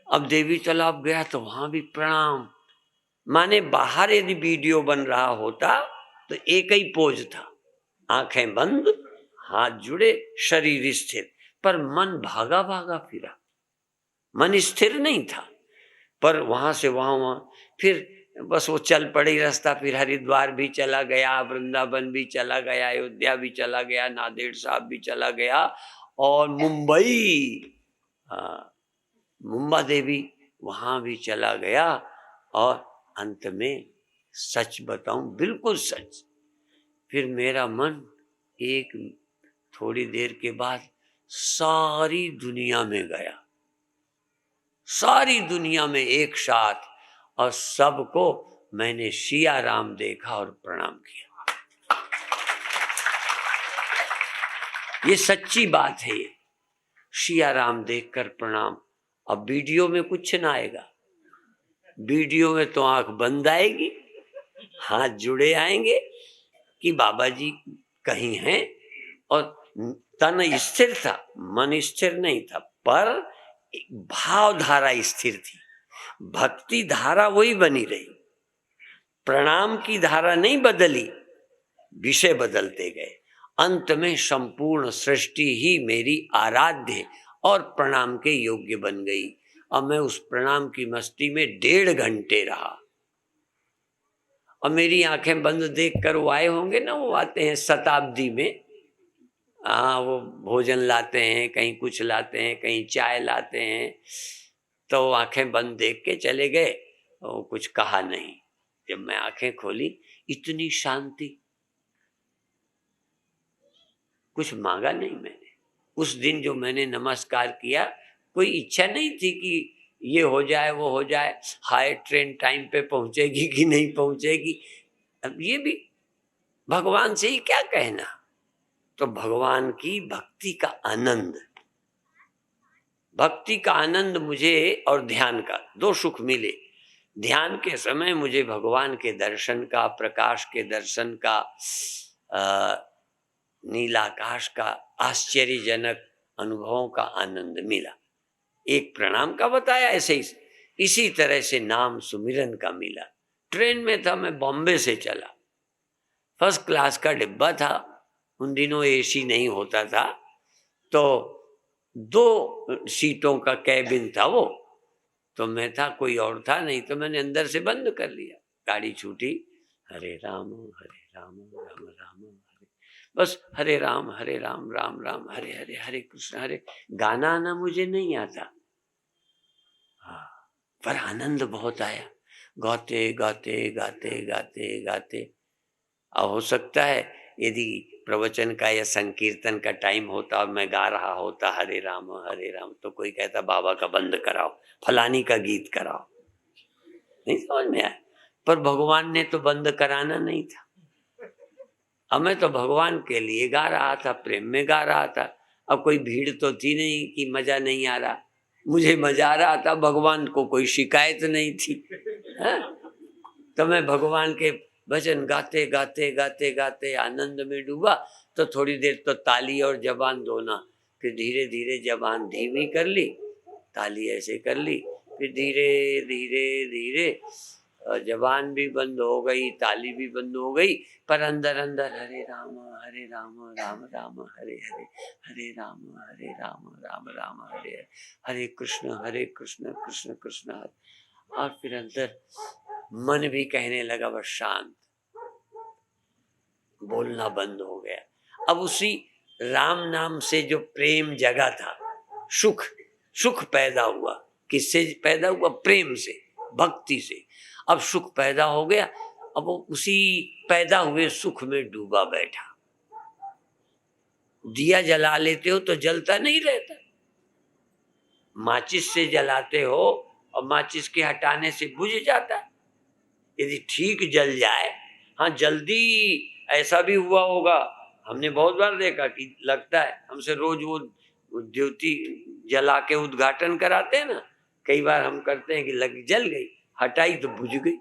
अब देवी तालाब गया तो वहां भी प्रणाम। माने बाहर यदि वीडियो बन रहा होता तो एक ही पोज था, आंखें बंद, हाथ जुड़े, शरीर स्थिर, पर मन भागा भागा फिरा, मन स्थिर नहीं था। पर वहां से वहां फिर बस वो चल पड़ी रास्ता। फिर हरिद्वार भी चला गया, वृंदावन भी चला गया, अयोध्या भी चला गया, नांदेड़ साहब भी चला गया, और मुंबई, हाँ, मुंबा देवी, वहां भी चला गया। और अंत में सच बताऊं, बिल्कुल सच, फिर मेरा मन एक थोड़ी देर के बाद सारी दुनिया में गया, सारी दुनिया में एक साथ, और सबको मैंने सिया राम देखा और प्रणाम किया। ये सच्ची बात है, ये सिया राम देखकर प्रणाम। अब वीडियो में कुछ ना आएगा, वीडियो में तो आंख बंद आएगी, हाथ जुड़े आएंगे कि बाबा जी कहीं हैं, और तन स्थिर था, मन स्थिर नहीं था, पर भाव धारा स्थिर थी, भक्ति धारा वही बनी रही, प्रणाम की धारा नहीं बदली, विषय बदलते गए। अंत में संपूर्ण सृष्टि ही मेरी आराध्य और प्रणाम के योग्य बन गई, और मैं उस प्रणाम की मस्ती में 1.5 घंटे रहा। और मेरी आंखें बंद देखकर वो आए होंगे ना, वो आते हैं शताब्दी में, हाँ, वो भोजन लाते हैं, कहीं कुछ लाते हैं, कहीं चाय लाते हैं, तो आंखें बंद देख के चले गए, वो कुछ कहा नहीं। जब मैं आंखें खोली, इतनी शांति, कुछ मांगा नहीं मैंने। उस दिन जो मैंने नमस्कार किया, कोई इच्छा नहीं थी कि ये हो जाए वो हो जाए, हाय ट्रेन टाइम पे पहुंचेगी कि नहीं पहुंचेगी, अब ये भी भगवान से ही क्या कहना। तो भगवान की भक्ति का आनंद, भक्ति का आनंद मुझे, और ध्यान का, 2 सुख मिले। ध्यान के समय मुझे भगवान के दर्शन का, प्रकाश के दर्शन का, नीलाकाश का आश्चर्यजनक अनुभवों का आनंद मिला। एक प्रणाम का बताया, ऐसे ही इसी तरह से नाम सुमिरन का मिला। ट्रेन में था, मैं बॉम्बे से चला, फर्स्ट क्लास का डिब्बा था, उन दिनों एसी नहीं होता था, तो 2 सीटों का कैबिन था वो, तो मैं था, कोई और था नहीं, तो मैंने अंदर से बंद कर लिया। गाड़ी छूटी, हरे राम राम राम हरे, बस हरे राम राम राम हरे हरे, हरे कृष्ण हरे। गाना आना मुझे नहीं आता, हाँ, पर आनंद बहुत आया, गाते गाते गाते गाते गाते। अब हो सकता है यदि प्रवचन का या संकीर्तन का टाइम होता और मैं गा रहा होता हरे राम, तो कोई कहता बाबा का बंद कराओ, फलानी का गीत कराओ, नहीं समझ में आया। पर भगवान ने तो बंद कराना नहीं था, अब मैं तो भगवान के लिए गा रहा था, प्रेम में गा रहा था। अब कोई भीड़ तो थी नहीं कि मजा नहीं आ रहा, मुझे मजा आ रहा था, भगवान को कोई शिकायत नहीं थी, है? तो मैं भगवान के भजन गाते गाते गाते गाते आनंद में डूबा। तो थोड़ी देर तो ताली और जबान दोना, फिर धीरे धीरे जबान धीमी कर ली, ताली ऐसे कर ली, फिर धीरे धीरे धीरे जबान भी बंद हो गई, ताली भी बंद हो गई, पर अंदर अंदर हरे राम राम राम हरे हरे, हरे राम राम राम हरे हरे, हरे कृष्ण कृष्ण कृष्ण हरे। और फिर अंदर मन भी कहने लगा बस शांत, बोलना बंद हो गया। अब उसी राम नाम से जो प्रेम जगा था, सुख सुख पैदा हुआ। किससे पैदा हुआ? प्रेम से, भक्ति से। अब सुख पैदा हो गया, अब वो उसी पैदा हुए सुख में डूबा बैठा। दिया जला लेते हो तो जलता नहीं रहता, माचिस से जलाते हो और माचिस के हटाने से बुझ जाता है। यदि ठीक जल जाए, हाँ जल्दी ऐसा भी हुआ होगा, हमने बहुत बार देखा कि लगता है हमसे रोज वो ज्योति जला के उद्घाटन कराते हैं ना, कई बार हम करते हैं कि लग जल गई, हटाई तो बुझ गई,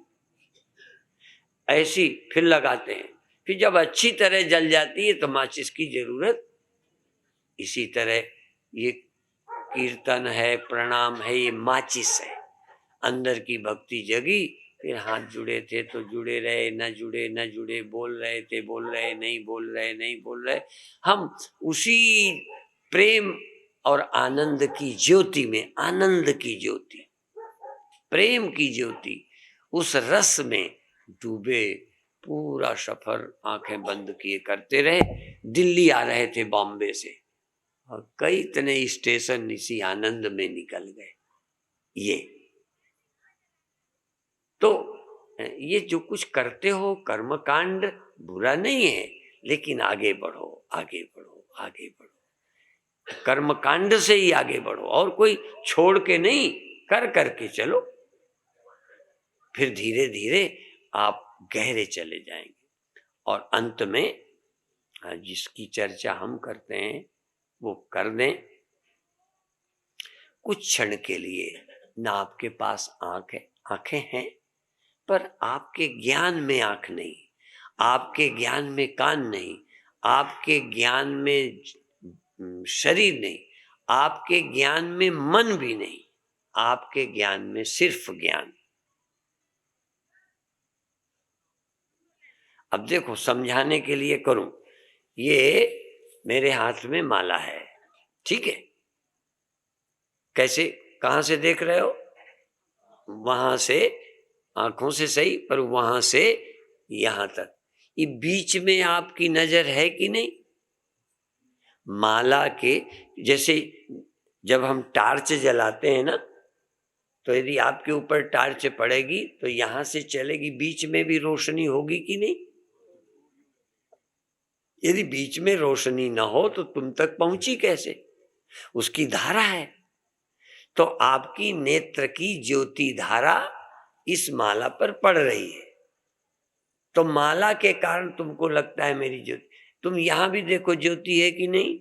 ऐसी फिर लगाते हैं, फिर जब अच्छी तरह जल जाती है तो माचिस की जरूरत। इसी तरह ये कीर्तन है, प्रणाम है, ये माचिस है। अंदर की भक्ति जगी, फिर हाथ जुड़े थे तो जुड़े रहे, न जुड़े न जुड़े, बोल रहे थे बोल रहे, नहीं बोल रहे नहीं बोल रहे, हम उसी प्रेम और आनंद की ज्योति में, आनंद की ज्योति, प्रेम की ज्योति, उस रस में डूबे। पूरा सफर आंखें बंद किए करते रहे। दिल्ली आ रहे थे बॉम्बे से, और कई इतने स्टेशन इसी आनंद में निकल गए। ये तो ये जो कुछ करते हो कर्मकांड बुरा नहीं है, लेकिन आगे बढ़ो, आगे बढ़ो, आगे बढ़ो, कर्मकांड से ही आगे बढ़ो, और कोई छोड़ के नहीं, कर करके चलो, फिर धीरे धीरे आप गहरे चले जाएंगे। और अंत में जिसकी चर्चा हम करते हैं वो कर दें। कुछ क्षण के लिए ना आपके पास आंखें हैं, पर आपके ज्ञान में आंख नहीं, आपके ज्ञान में कान नहीं, आपके ज्ञान में शरीर नहीं, आपके ज्ञान में मन भी नहीं, आपके ज्ञान में सिर्फ ज्ञान। अब देखो समझाने के लिए करूं, ये मेरे हाथ में माला है, ठीक है, कैसे, कहां से देख रहे हो, वहां से, आंखों से सही, पर वहां से यहां तक, ये बीच में आपकी नजर है कि नहीं। माला के जैसे जब हम टार्च जलाते हैं ना, तो यदि आपके ऊपर टार्च पड़ेगी तो यहां से चलेगी, बीच में भी रोशनी होगी कि नहीं। यदि बीच में रोशनी ना हो तो तुम तक पहुंची कैसे, उसकी धारा है। तो आपकी नेत्र की ज्योति धारा इस माला पर पड़ रही है, तो माला के कारण तुमको लगता है मेरी ज्योति। तुम यहां भी देखो ज्योति है कि नहीं,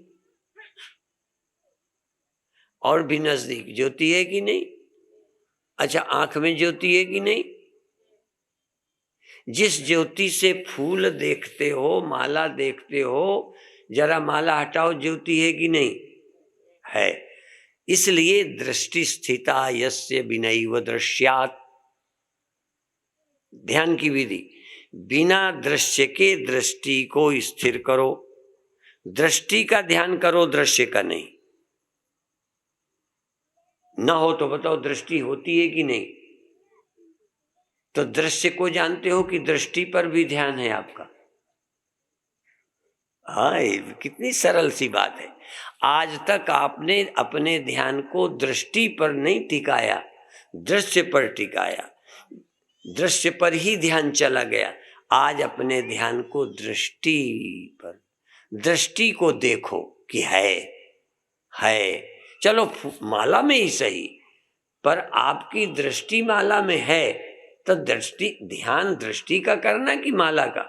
और भी नजदीक ज्योति है कि नहीं। अच्छा, आंख में ज्योति है कि नहीं। जिस ज्योति से फूल देखते हो, माला देखते हो, जरा माला हटाओ, ज्योति है कि नहीं है। इसलिए दृष्टि स्थिता यस्य विनैव दृश्यात्, ध्यान की विधि, बिना दृश्य के दृष्टि को स्थिर करो, दृष्टि का ध्यान करो, दृश्य का नहीं। ना हो तो बताओ दृष्टि होती है कि नहीं। तो दृश्य को जानते हो कि दृष्टि पर भी ध्यान है आपका। हाँ, कितनी सरल सी बात है। आज तक आपने अपने ध्यान को दृष्टि पर नहीं टिकाया, दृश्य पर टिकाया, दृश्य पर ही ध्यान चला गया। आज अपने ध्यान को दृष्टि पर, दृष्टि को देखो कि है, चलो माला में ही सही, पर आपकी दृष्टि माला में है, तो दृष्टि, ध्यान दृष्टि का करना कि माला का,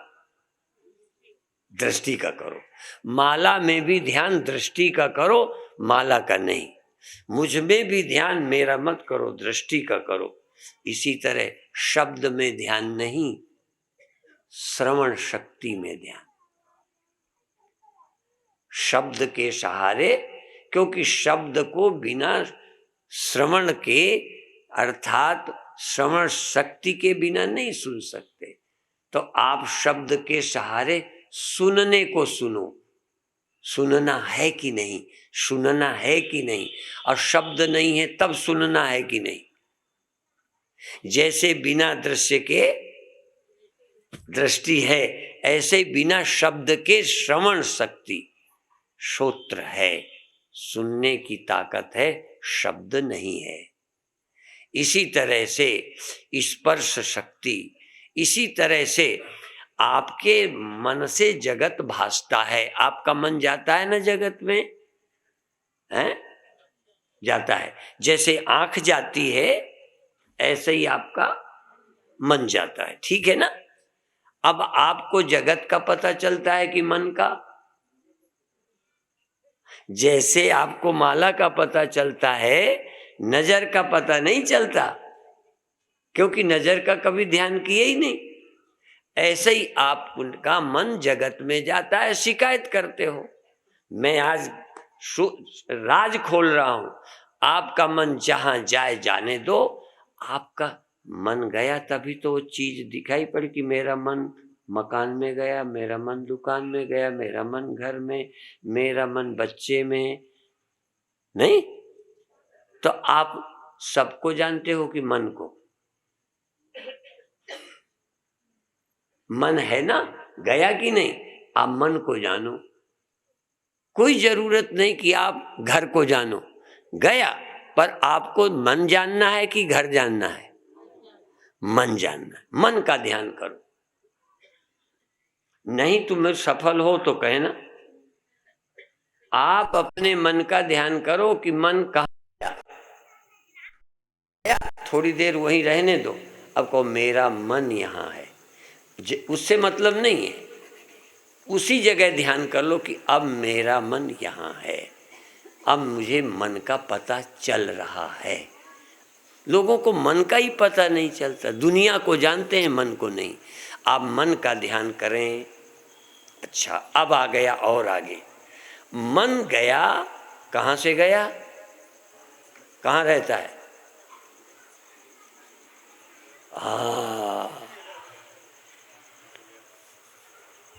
दृष्टि का करो। माला में भी ध्यान दृष्टि का करो, माला का नहीं। मुझ में भी ध्यान मेरा मत करो, दृष्टि का करो। इसी तरह शब्द में ध्यान नहीं, श्रवण शक्ति में ध्यान, शब्द के सहारे, क्योंकि शब्द को बिना श्रवण के, अर्थात श्रवण शक्ति के बिना नहीं सुन सकते। तो आप शब्द के सहारे सुनने को सुनो, सुनना है कि नहीं, सुनना है कि नहीं, और शब्द नहीं है तब सुनना है कि नहीं। जैसे बिना दृश्य के दृष्टि है, ऐसे बिना शब्द के श्रवण शक्ति, श्रोत्र है, सुनने की ताकत है, शब्द नहीं है। इसी तरह से स्पर्श शक्ति, इसी तरह से आपके मन से जगत भासता है। आपका मन जाता है ना जगत में, है जाता है। जैसे आंख जाती है ऐसे ही आपका मन जाता है, ठीक है ना। अब आपको जगत का पता चलता है कि मन का, जैसे आपको माला का पता चलता है, नजर का पता नहीं चलता, क्योंकि नजर का कभी ध्यान किए ही नहीं। ऐसे ही आपका मन जगत में जाता है, शिकायत करते हो। मैं आज राज खोल रहा हूं, आपका मन जहां जाए जाने दो। आपका मन गया तभी तो वो चीज दिखाई पड़ी कि मेरा मन मकान में गया, मेरा मन दुकान में गया, मेरा मन घर में, मेरा मन बच्चे में। नहीं तो आप सबको जानते हो कि मन को, मन है ना, गया कि नहीं। आप मन को जानो, कोई जरूरत नहीं कि आप घर को जानो। गया, पर आपको मन जानना है कि घर जानना है। मन जानना है, मन का ध्यान करो। नहीं तुम्हें सफल हो तो कहना। आप अपने मन का ध्यान करो कि मन कहाँ गया, थोड़ी देर वहीं रहने दो। अब कहो मेरा मन यहाँ है, उससे मतलब नहीं है। उसी जगह ध्यान कर लो कि अब मेरा मन यहाँ है, अब मुझे मन का पता चल रहा है। लोगों को मन का ही पता नहीं चलता, दुनिया को जानते हैं, मन को नहीं। आप मन का ध्यान करें। अच्छा, अब आ गया और आगे। मन गया, कहाँ से गया, कहाँ रहता है।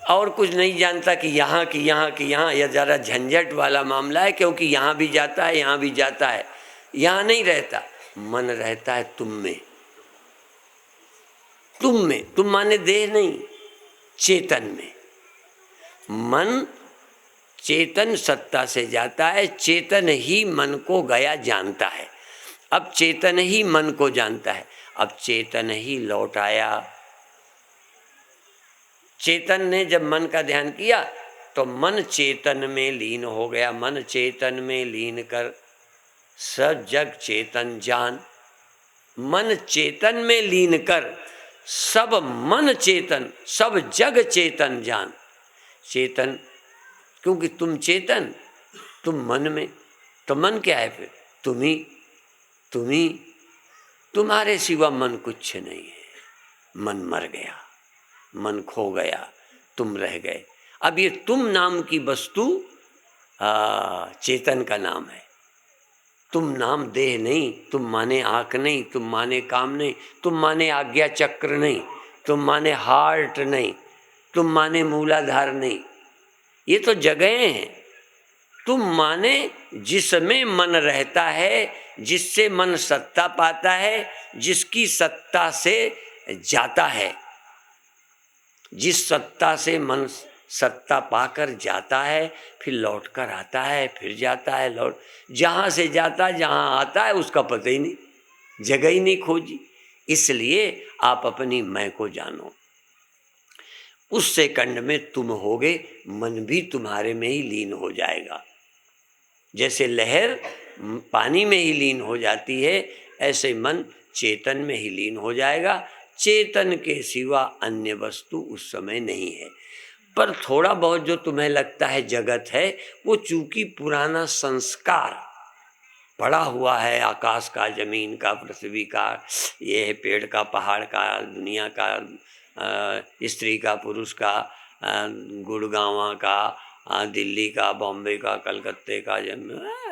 और कुछ नहीं जानता कि यहाँ की यहाँ की यहाँ, यह ज़रा झंझट वाला मामला है, क्योंकि यहाँ भी जाता है यहाँ भी जाता है। यहाँ नहीं रहता, मन रहता है तुम में। तुम में, तुम माने देह नहीं, चेतन में। मन चेतन सत्ता से जाता है, चेतन ही मन को गया जानता है। अब चेतन ही मन को जानता है, अब चेतन ही लौट आया। चेतन ने जब मन का ध्यान किया तो मन चेतन में लीन हो गया। मन चेतन में लीन कर सब जग चेतन जान। मन चेतन में लीन कर सब मन चेतन, सब जग चेतन जान। चेतन क्योंकि तुम चेतन, तुम मन में, तो मन क्या है फिर, तुम ही, तुम्हारे सिवा मन कुछ नहीं है। मन मर गया, मन खो गया, तुम रह गए। अब ये तुम नाम की वस्तु चेतन का नाम है। तुम नाम देह नहीं, तुम माने आंख नहीं, तुम माने काम नहीं, तुम माने आज्ञा चक्र नहीं, तुम माने हार्ट नहीं, तुम माने मूलाधार नहीं। ये तो जगहें हैं। तुम माने जिसमें मन रहता है, जिससे मन सत्ता पाता है, जिसकी सत्ता से जाता है। जिस सत्ता से मन सत्ता पाकर जाता है, फिर लौट कर आता है, फिर जाता है, लौट, जहाँ से जाता है जहाँ आता है उसका पता ही नहीं, जगह ही नहीं खोजी। इसलिए आप अपनी मैं को जानो। उस सेकंड में तुम होगे, मन भी तुम्हारे में ही लीन हो जाएगा। जैसे लहर पानी में ही लीन हो जाती है, ऐसे मन चेतन में ही लीन हो जाएगा। चेतन के सिवा अन्य वस्तु उस समय नहीं है। पर थोड़ा बहुत जो तुम्हें लगता है जगत है, वो चूंकि पुराना संस्कार पड़ा हुआ है, आकाश का, जमीन का, पृथ्वी का, ये है पेड़ का, पहाड़ का, दुनिया का, स्त्री का, पुरुष का, गुड़गांव का, दिल्ली का, बॉम्बे का, कलकत्ते का,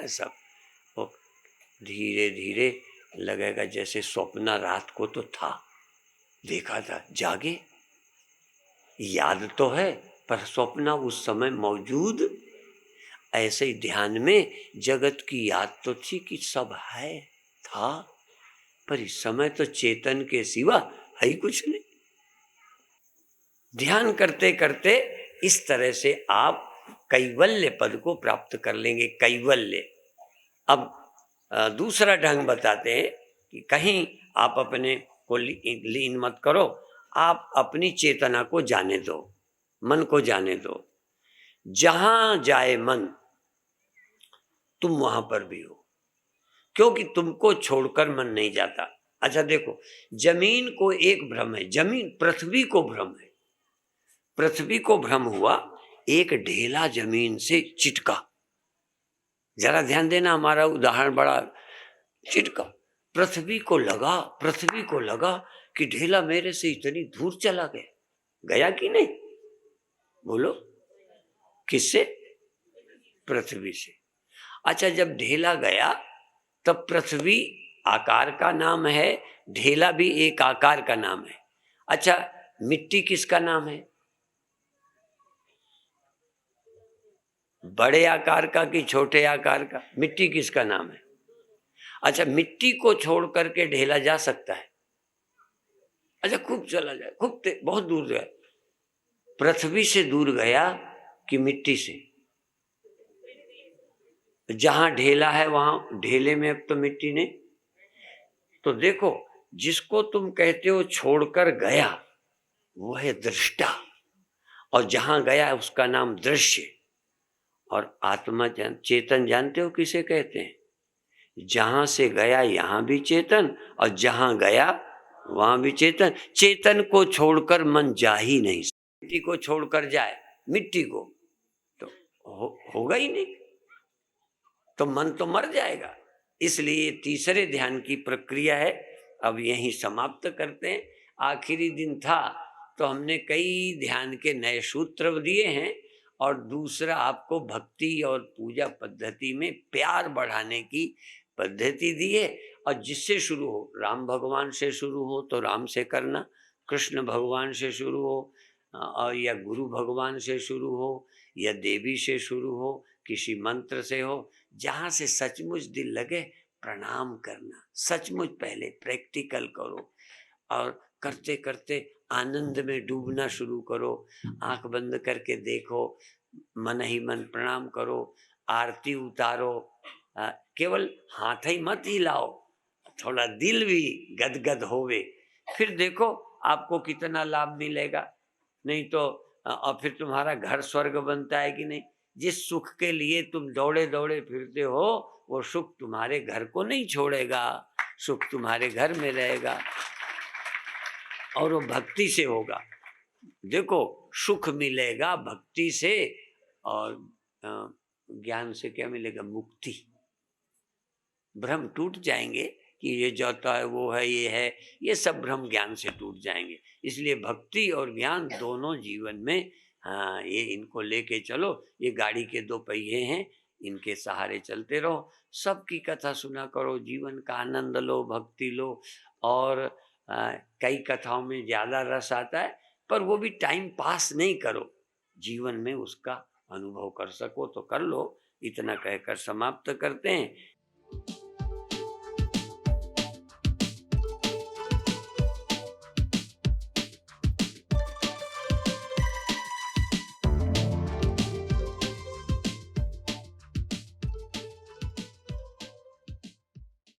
सब वो धीरे धीरे लगेगा जैसे स्वप्न रात को तो था, देखा था, जागे, याद तो है, पर स्वप्न उस समय मौजूद। ऐसे ही ध्यान में जगत की याद तो थी कि सब है, था, पर इस समय तो चेतन के सिवा है ही कुछ नहीं। ध्यान करते करते इस तरह से आप कैवल्य पद को प्राप्त कर लेंगे। कैवल्य। अब दूसरा ढंग बताते हैं कि कहीं आप अपने को लीन मत करो, आप अपनी चेतना को जाने दो, मन को जाने दो। जहां जाए मन तुम वहां पर भी हो, क्योंकि तुमको छोड़कर मन नहीं जाता। अच्छा देखो, जमीन को एक भ्रम है, जमीन पृथ्वी को भ्रम है, पृथ्वी को भ्रम हुआ, एक ढेला जमीन से चिटका। जरा ध्यान देना, हमारा उदाहरण बड़ा चिटका, पृथ्वी को लगा कि ढेला मेरे से इतनी दूर चला गया। गया कि नहीं, बोलो, किससे? पृथ्वी से। अच्छा, जब ढेला गया तब पृथ्वी आकार का नाम है, ढेला भी एक आकार का नाम है। अच्छा, मिट्टी किसका नाम है? बड़े आकार का कि छोटे आकार का? मिट्टी किसका नाम है? अच्छा, मिट्टी को छोड़ करके ढेला जा सकता है? अच्छा, खूब चला जाए, बहुत दूर गया, पृथ्वी से दूर गया कि मिट्टी से? जहां ढेला है वहां ढेले में अब तो मिट्टी नहीं। तो देखो, जिसको तुम कहते हो छोड़कर गया वो है दृष्टा, और जहां गया उसका नाम दृश्य। और आत्मा चेतन जानते हो किसे कहते हैं? जहां से गया यहां भी चेतन, और जहां गया वहां भी चेतन। चेतन को छोड़कर मन जा ही नहीं, मिट्टी को छोड़कर जाए, मिट्टी को तो होगा ही नहीं, तो मन तो मर जाएगा। इसलिए तीसरे ध्यान की प्रक्रिया है। अब यहीं समाप्त करते हैं, आखिरी दिन था तो हमने कई ध्यान के नए सूत्र दिए हैं, और दूसरा आपको भक्ति और पूजा पद्धति में प्यार बढ़ाने की पद्धति दी है। और जिससे शुरू हो, राम भगवान से शुरू हो तो राम से करना, कृष्ण भगवान से शुरू हो, और या गुरु भगवान से शुरू हो, या देवी से शुरू हो, किसी मंत्र से हो, जहाँ से सचमुच दिल लगे प्रणाम करना। सचमुच पहले प्रैक्टिकल करो, और करते करते आनंद में डूबना शुरू करो। आंख बंद करके देखो, मन ही मन प्रणाम करो, आरती उतारो, केवल हाथ ही मत हिलाओ, थोड़ा दिल भी गदगद होवे, फिर देखो आपको कितना लाभ मिलेगा। नहीं तो और फिर तुम्हारा घर स्वर्ग बनता है कि नहीं। जिस सुख के लिए तुम दौड़े दौड़े फिरते हो, वो सुख तुम्हारे घर को नहीं छोड़ेगा, सुख तुम्हारे घर में रहेगा, और वो भक्ति से होगा। देखो, सुख मिलेगा भक्ति से, और ज्ञान से क्या मिलेगा? मुक्ति। भ्रम टूट जाएंगे कि ये जाता है, वो है, ये है, ये सब भ्रम ज्ञान से टूट जाएंगे। इसलिए भक्ति और ज्ञान दोनों जीवन में, हाँ, ये इनको लेके चलो। ये गाड़ी के दो पहिए हैं, इनके सहारे चलते रहो, सबकी कथा सुना करो, जीवन का आनंद लो, भक्ति लो। और कई कथाओं में ज़्यादा रस आता है, पर वो भी टाइम पास नहीं करो, जीवन में उसका अनुभव कर सको तो कर लो। इतना कहकर समाप्त करते हैं।